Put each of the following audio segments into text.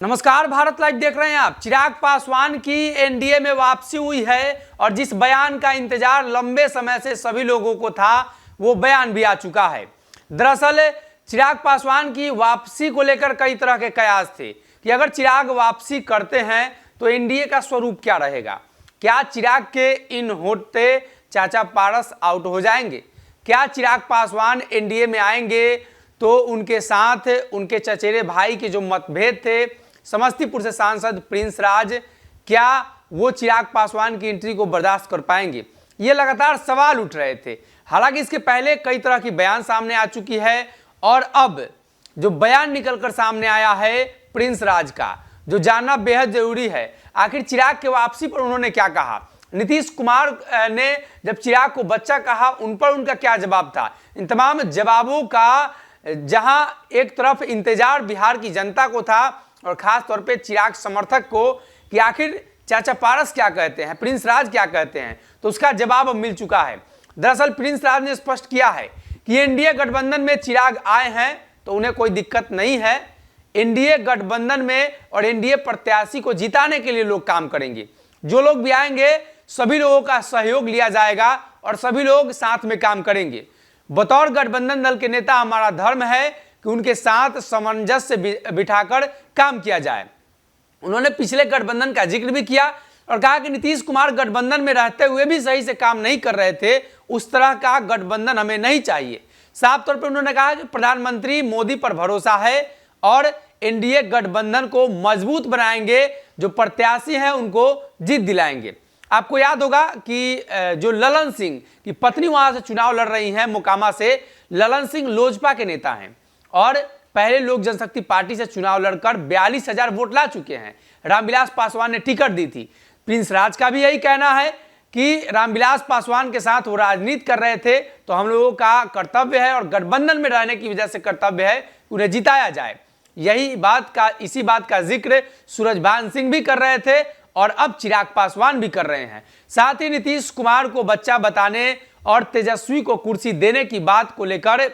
नमस्कार, भारत लाइव देख रहे हैं आप। चिराग पासवान की एनडीए में वापसी हुई है और जिस बयान का इंतजार लंबे समय से सभी लोगों को था वो बयान भी आ चुका है। दरअसल चिराग पासवान की वापसी को लेकर कई तरह के कयास थे कि अगर चिराग वापसी करते हैं तो एनडीए का स्वरूप क्या रहेगा। क्या चिराग के इन होते चाचा पारस आउट हो जाएंगे? क्या चिराग पासवान एनडीए में आएंगे तो उनके साथ उनके चचेरे भाई के जो मतभेद थे, समस्तीपुर से सांसद प्रिंस राज, क्या वो चिराग पासवान की एंट्री को बर्दाश्त कर पाएंगे? ये लगातार सवाल उठ रहे थे। हालांकि इसके पहले कई तरह की बयान सामने आ चुकी है और अब जो बयान निकलकर सामने आया है प्रिंस राज का, जो जानना बेहद जरूरी है। आखिर चिराग के वापसी पर उन्होंने क्या कहा? नीतीश कुमार ने जब चिराग को बच्चा कहा, उन पर उनका क्या जवाब था? इन तमाम जवाबों का जहां एक तरफ इंतजार बिहार की जनता को था और खास तौर पे चिराग समर्थक को कि आखिर चाचा पारस क्या कहते हैं, प्रिंस राज क्या कहते हैं, तो उसका जवाब अब मिल चुका है। दरअसल प्रिंस राज ने स्पष्ट किया है कि एनडीए गठबंधन में चिराग आए हैं तो उन्हें कोई दिक्कत नहीं है। एनडीए गठबंधन में और एनडीए प्रत्याशी को जिताने के लिए लोग काम करेंगे। जो लोग भी आएंगे सभी लोगों का सहयोग लिया जाएगा और सभी लोग साथ में काम करेंगे। बतौर गठबंधन दल के नेता हमारा धर्म है कि उनके साथ सामंजस्य बिठाकर काम किया जाए। उन्होंने पिछले गठबंधन का जिक्र भी किया और कहा कि नीतीश कुमार गठबंधन में रहते हुए भी सही से काम नहीं कर रहे थे, उस तरह का गठबंधन हमें नहीं चाहिए। साफ तौर पर उन्होंने कहा कि प्रधानमंत्री मोदी पर भरोसा है और एनडीए गठबंधन को मजबूत बनाएंगे, जो प्रत्याशी हैं उनको जीत दिलाएंगे। आपको याद होगा कि जो ललन सिंह की पत्नी वहां से चुनाव लड़ रही हैं मोकामा से, ललन सिंह लोजपा के नेता हैं और पहले लोक जनशक्ति पार्टी से चुनाव लड़कर 42,000 वोट ला चुके हैं। रामविलास पासवान ने टिकट दी थी। प्रिंस राज का भी यही कहना है कि रामविलास पासवान के साथ वो राजनीति कर रहे थे, तो हम लोगों का कर्तव्य है और गठबंधन में रहने की वजह से कर्तव्य है उन्हें जिताया जाए। इसी बात का जिक्र सूरजभान सिंह भी कर रहे थे और अब चिराग पासवान भी कर रहे हैं। साथ ही नीतीश कुमार को बच्चा बताने और तेजस्वी को कुर्सी देने की बात को लेकर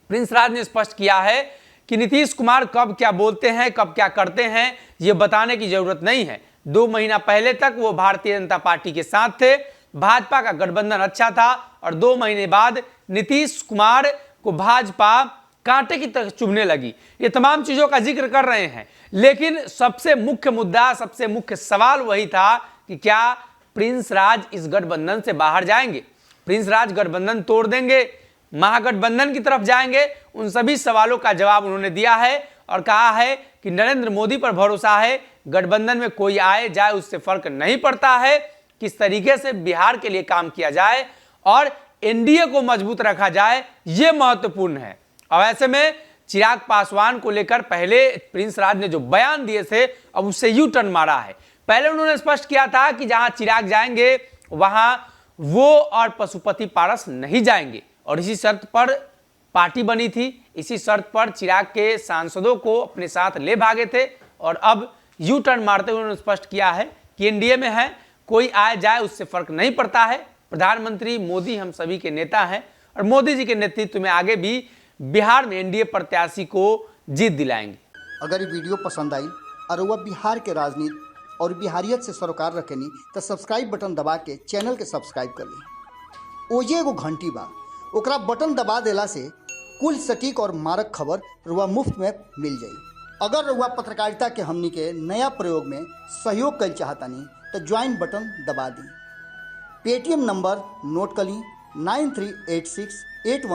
प्रिंस राज ने स्पष्ट किया है कि नीतीश कुमार कब क्या बोलते हैं, कब क्या करते हैं, ये बताने की जरूरत नहीं है। 2 महीना पहले तक वो भारतीय जनता पार्टी के साथ थे, भाजपा का गठबंधन अच्छा था और 2 महीने बाद नीतीश कुमार को भाजपा कांटे की तरह चुभने लगी। ये तमाम चीजों का जिक्र कर रहे हैं, लेकिन सबसे मुख्य मुद्दा, सबसे मुख्य सवाल वही था कि क्या प्रिंस राज इस गठबंधन से बाहर जाएंगे, प्रिंस राज गठबंधन तोड़ देंगे, महागठबंधन की तरफ जाएंगे। उन सभी सवालों का जवाब उन्होंने दिया है और कहा है कि नरेंद्र मोदी पर भरोसा है, गठबंधन में कोई आए जाए उससे फर्क नहीं पड़ता है, किस तरीके से बिहार के लिए काम किया जाए और एनडीए को मजबूत रखा जाए, ये महत्वपूर्ण है। और ऐसे में चिराग पासवान को लेकर पहले प्रिंस राज ने जो बयान दिए थे, अब उससे यू टर्न मारा है। पहले उन्होंने स्पष्ट किया था कि जहां चिराग जाएंगे वहां वो और पशुपति पारस नहीं जाएंगे और इसी शर्त पर पार्टी बनी थी, इसी शर्त पर चिराग के सांसदों को अपने साथ ले भागे थे और अब यू टर्न मारते हुए उन्होंने स्पष्ट किया है कि एनडीए में है, कोई आए जाए उससे फर्क नहीं पड़ता है। प्रधानमंत्री मोदी हम सभी के नेता हैं और मोदी जी के नेतृत्व में आगे भी बिहार में एनडीए प्रत्याशी को जीत दिलाएंगे। अगर ये वीडियो पसंद आई और वह बिहार के राजनीति और बिहारियत से सरोकार रखेनी तो सब्सक्राइब बटन दबा के चैनल के सब्सक्राइब कर ली। ओजे एगो घंटी बा, ओकरा बटन दबा देला से कुल सटीक और मारक खबर रुआ मुफ्त में मिल जाई। अगर रुआ पत्रकारिता के हमनी के नया प्रयोग में सहयोग कर चाहतानी तो ज्वाइन बटन दबा दी। पेटीएम नंबर नोट कर ली 938681